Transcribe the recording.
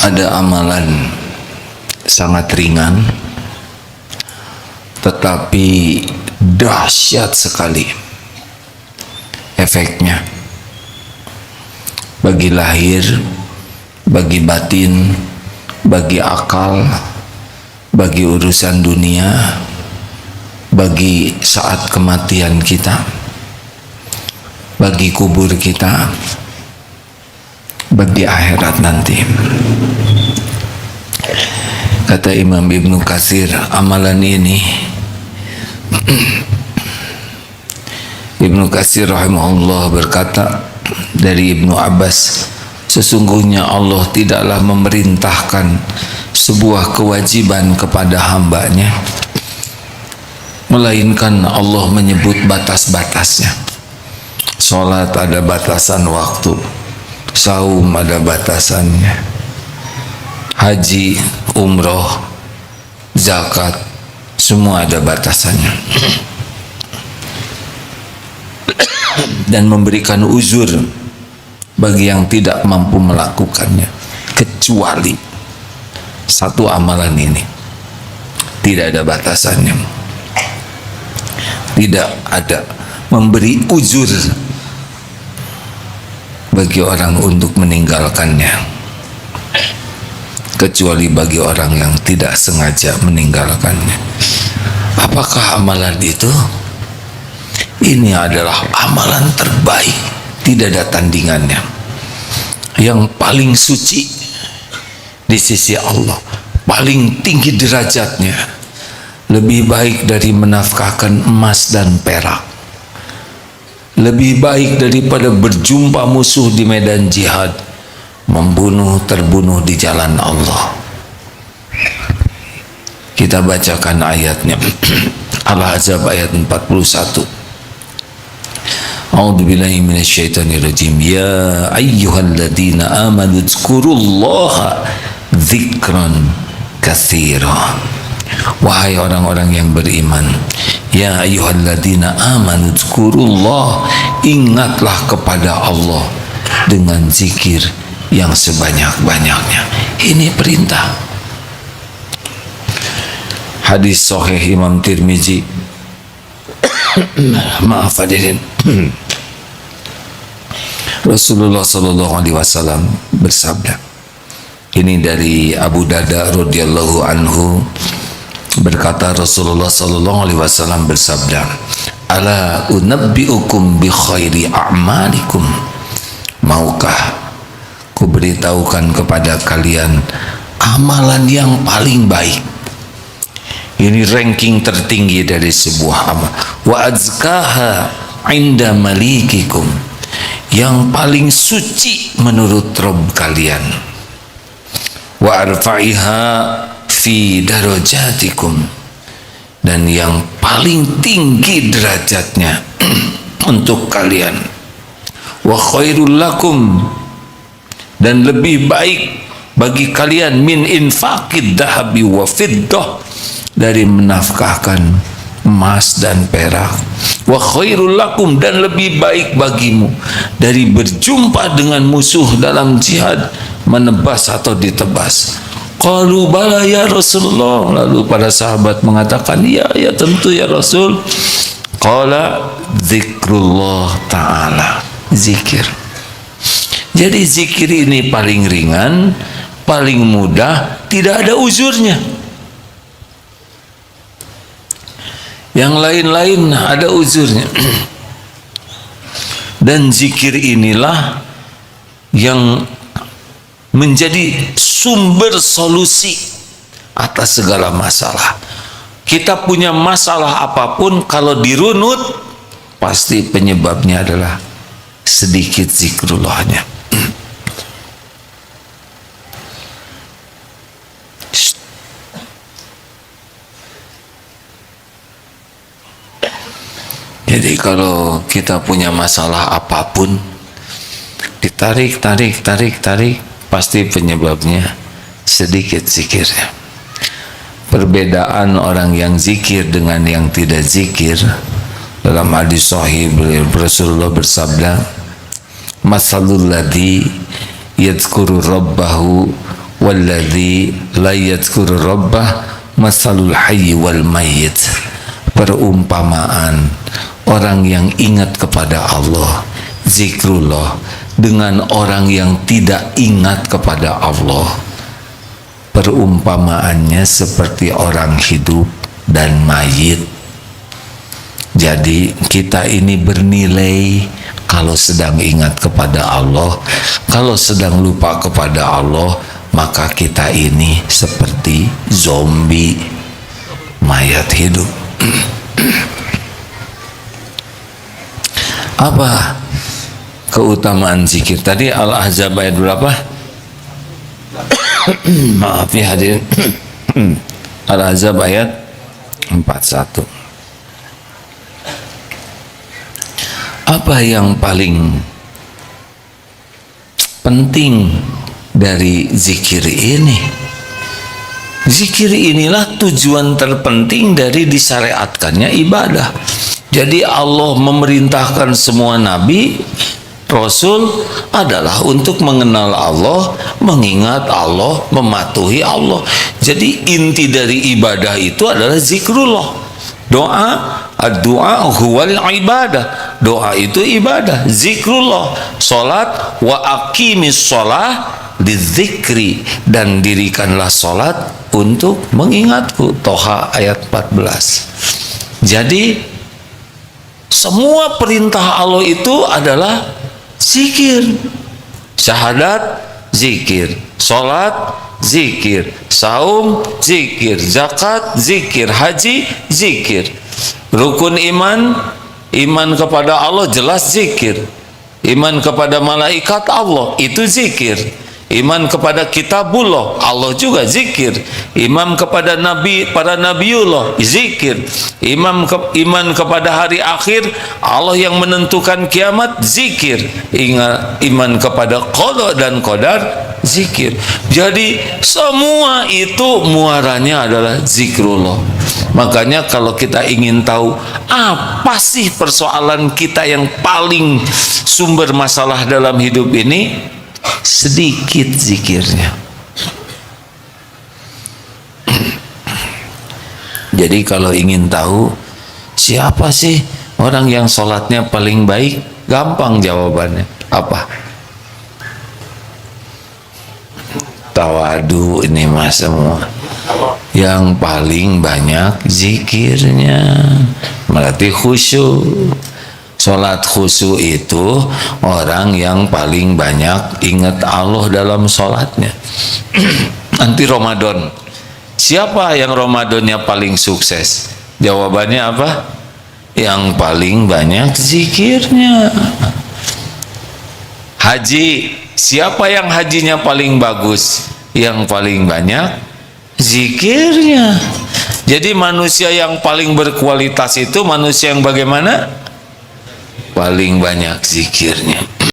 ada amalan sangat ringan tetapi dahsyat sekali efeknya bagi lahir, bagi batin, bagi akal, bagi urusan dunia, bagi saat kematian kita, bagi kubur kita, bagi akhirat nanti. Kata Imam Ibnu Katsir, amalan ini Ibnu Katsir rahimahullah berkata dari Ibnu Abbas, sesungguhnya Allah tidaklah memerintahkan sebuah kewajiban kepada hambanya, melainkan Allah menyebut batas-batasnya. Sholat ada batasan waktu, saum ada batasannya, haji, umroh, zakat, semua ada batasannya. Dan memberikan uzur bagi yang tidak mampu melakukannya, kecuali satu amalan ini tidak ada batasannya, tidak ada memberi uzur bagi orang untuk meninggalkannya, kecuali bagi orang yang tidak sengaja meninggalkannya. Apakah amalan itu? Ini adalah amalan terbaik, tidak ada tandingannya, yang paling suci di sisi Allah, paling tinggi derajatnya, lebih baik dari menafkahkan emas dan perak, lebih baik daripada berjumpa musuh di medan jihad, membunuh, terbunuh di jalan Allah. Kita bacakan ayatnya. Al-Ahzab ayat 41. A'udzubillahi minasyaitonirrajim. Ya ayyuhalladzina amanu dzkurullaha dzikran katsira. Wahai orang-orang yang beriman, ya ayyuhalladzina amanu dzkurullah, ingatlah kepada Allah dengan zikir yang sebanyak-banyaknya. Ini perintah. Hadis sahih Imam Tirmizi. Maaf hadirin. Rasulullah sallallahu alaihi wasallam bersabda. Ini dari Abu Darda radhiyallahu anhu, berkata Rasulullah sallallahu alaihi wasallam bersabda, "Ala unabbiukum bi khairi a'malikum." Maukah ku beritahukan kepada kalian amalan yang paling baik? Ini ranking tertinggi dari sebuah amal. Wa azkaha inda malikikum, yang paling suci menurut Rabb kalian. Wa arfa'iha fi darajatikum, dan yang paling tinggi derajatnya untuk kalian. Wa khairul lakum, dan lebih baik bagi kalian min infaqid dahabi wa fiddah, dari menafkahkan emas dan perak. Wa khairul lakum, dan lebih baik bagimu dari berjumpa dengan musuh dalam jihad, menebas atau ditebas. Qalu bala ya Rasulullah. Lalu para sahabat mengatakan, ya tentu ya Rasul. Qala zikrullah ta'ala, zikir. Jadi zikir ini paling ringan, paling mudah, tidak ada uzurnya. Yang lain-lain ada uzurnya. Dan zikir inilah yang menjadi sumber solusi atas segala masalah. Kita punya masalah apapun, kalau dirunut pasti penyebabnya adalah sedikit zikrullahnya. Jadi kalau kita punya masalah apapun, ditarik, pasti penyebabnya sedikit zikirnya. Perbedaan orang yang zikir dengan yang tidak zikir, dalam hadis sahih Rasulullah bersabda, masalul ladzi yadhkuru rabbahu walladzi la yadhkuru rabbah masalul hayy wal mayyit. Perumpamaan orang yang ingat kepada Allah, zikrullah, dengan orang yang tidak ingat kepada Allah. Perumpamaannya seperti orang hidup dan mayit. Jadi kita ini bernilai kalau sedang ingat kepada Allah. Kalau sedang lupa kepada Allah, maka kita ini seperti zombie, mayat hidup. Apa keutamaan zikir? Tadi Al-Ahzab ayat berapa? Maaf ya hadirin. Al-Ahzab ayat 41. Apa yang paling penting dari zikir ini? Zikir inilah tujuan terpenting dari disyariatkannya ibadah. Jadi Allah memerintahkan semua nabi, rasul adalah untuk mengenal Allah, mengingat Allah, mematuhi Allah. Jadi inti dari ibadah itu adalah zikrullah. Doa, ad-du'a huwal ibadah. Doa itu ibadah, zikrullah. Salat, wa aqimis shalah lidzikri, dan dirikanlah salat untuk mengingatku. Toha ayat 14. Jadi semua perintah Allah itu adalah zikir. Syahadat zikir, salat zikir, saum zikir, zakat zikir, haji zikir. Rukun iman, iman kepada Allah jelas zikir. Iman kepada malaikat Allah itu zikir. Iman kepada kitabullah Allah juga zikir. Iman kepada nabi, para nabiullah zikir. Iman kepada hari akhir, Allah yang menentukan kiamat zikir. Iman kepada qada dan qadar zikir. Jadi semua itu muaranya adalah zikrullah. Makanya kalau kita ingin tahu apa sih persoalan kita yang paling sumber masalah dalam hidup ini, sedikit zikirnya. Jadi kalau ingin tahu siapa sih orang yang sholatnya paling baik, gampang jawabannya. Apa? Tawadu ini mas semua. Yang paling banyak zikirnya, berarti khusyuk. Sholat khusyuk itu orang yang paling banyak ingat Allah dalam sholatnya. Nanti Ramadan, siapa yang Ramadannya paling sukses? Jawabannya apa? Yang paling banyak zikirnya. Haji, siapa yang hajinya paling bagus? Yang paling banyak zikirnya. Jadi manusia yang paling berkualitas itu manusia yang bagaimana? Paling banyak zikirnya.